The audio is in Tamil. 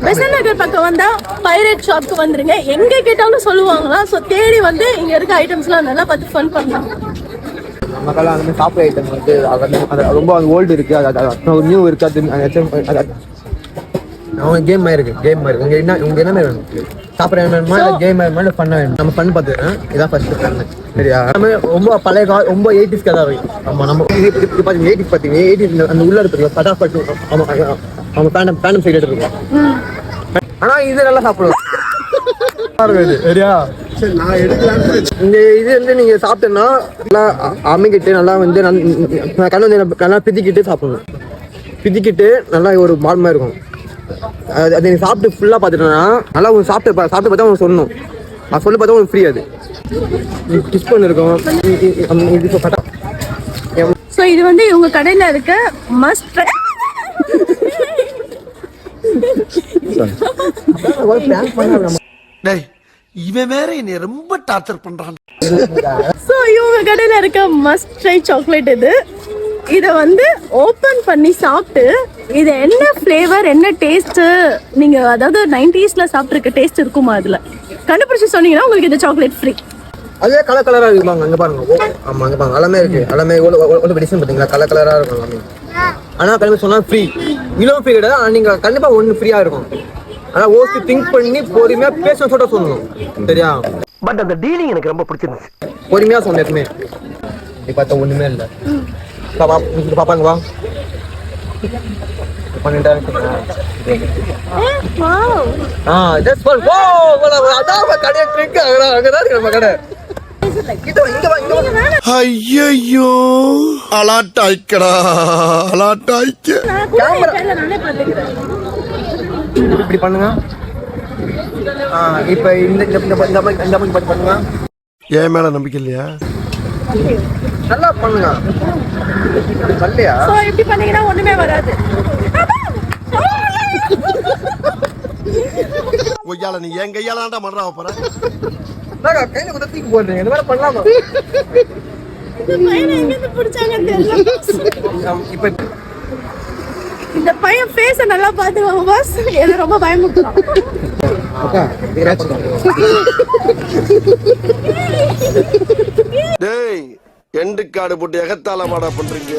பெசன்ட் நகர் பக்கம் வந்தா பைரேட் ஷாப்க்கு வந்துருங்க. எங்க கேட்டாலும் சொல்லுவாங்களா. ஸோ தேடி வந்து இங்க இருக்க ஐட்டம்ஸ்லாம் நல்லா பார்த்து ஃபன் பண்ணலாம். நமக்கெல்லாம் அந்த மாதிரி சாப்பிட்ற ஐட்டம் வந்து அது ரொம்ப ஓல்டு இருக்கு, அது நியூ இருக்கு. அது அவங்க கேம் மாதிரி இருக்கு, கேம் மாதிரி உங்க என்ன மாதிரி வேணும்? சாப்பிட்ற வேணுமா இல்லை கேம் மாதிரி ஃபன்னாக வேணும்? நம்ம ஃபன் பார்த்துக்கிறேன். இதான் ஃபர்ஸ்ட் ஃபன். சரியா? நம்ம ரொம்ப பழைய காலம், ரொம்ப 80s கதை வரும். ஆமாம், நம்ம இது பார்த்தீங்க 80s பார்த்தீங்க 80s அந்த உள்ள இருக்கு பட்டாப்பட்டு. அவங்க பேண்டம் சைடு இருக்கும். ஆனால் இது நல்லா சாப்பிடுவோம். சரியா? இந்த இது வந்து நீங்க சாப்பிட்டோன்னா நல்லா அமைக்கிட்டு நல்லா வந்து கண்ணு வந்து நல்லா பிதிக்கிட்டு சாப்பிடணும். பிதிக்கிட்டு நல்லா ஒரு மார்மா இருக்கும். அது நீங்க சாப்பிட்டு ஃபுல்லா பார்த்துட்டோன்னா நல்லா உங்களுக்கு சாப்பிட்டு பார்த்தா உங்களுக்கு சொல்லணும். அது சொல்லி பார்த்தா உங்களுக்கு ஃப்ரீ. அது கிஸ் பண்ணி இருக்கும். ஸோ இது வந்து இவங்க கடையில் இருக்க மஸ்ட் ட்ரை. இவன் வேற என்னை ரொம்ப டார்ச்சர் பண்றான். ஸோ இவங்க கடையில் இருக்க மஸ்ட் ட்ரை சாக்லேட் இது. இதை வந்து ஓப்பன் பண்ணி சாப்பிட்டு இது என்ன ஃப்ளேவர் என்ன டேஸ்ட்டு நீங்கள் அதாவது 90sல சாப்பிட்ருக்க டேஸ்ட் இருக்குமா அதில் கண்டுபிடிச்சி சொன்னீங்கன்னா உங்களுக்கு இந்த சாக்லேட் ஃப்ரீ. அதே கலர் கலராக இருக்குவாங்க. அங்கே பாருங்க. ஆமாம், அங்கே பாருங்க. எல்லாமே இருக்கு. எல்லாமே ஒன்று மெடிசன் பார்த்தீங்களா? கலர் கலராக இருக்கும் எல்லாமே. ஆனால் கண்டிப்பாக சொன்னால் ஃப்ரீ. இவ்வளோ ஃப்ரீ கிடையாது. ஆனால் நீங்கள் கண்டிப்பாக ஒன்று ஃப்ரீயாக இருக்கும். ஆனால் ஓசி திங்க் பண்ணி பொறுமையாக பேச சொல்ல சொல்லணும். சரியா? பட் அந்த டீலிங் எனக்கு ரொம்ப பிடிச்சிருந்துச்சு. பொறுமையாக சொன்ன எதுவுமே நீ பார்த்தா ஒன்றுமே இல்லை. பாப்பாங்க வா ஐயோ அலாட்டாய்க்கடா அலாட்டாய்க்க. இப்படி பண்ணுங்க. இப்ப இந்த பண்ணுங்க. ஏன் மேல நம்பிக்கை இல்லையா? நல்லா பண்ணுங்க. இல்லையா? சோ இப்படி பண்ணீங்கன்னா ஒண்ணுமே வராது. ஒய்யால நீ என் கையாலாண்டா மறா போற. நான் கையில குத்த தூக்கி போடுறேன். இந்த மாதிரி பண்ணலாமா? இந்த பையனை எங்க இருந்து பிடிச்சாங்க தெரியல. இப்ப இந்த பையன் ஃபேஸ நல்லா பாத்துவாங்க பாஸ். எனக்கு ரொம்ப பயமுறுத்துறான். அக்கா டேய் எண்டு கார்டு போட்டு எகத்தால மாடா பண்றீங்க.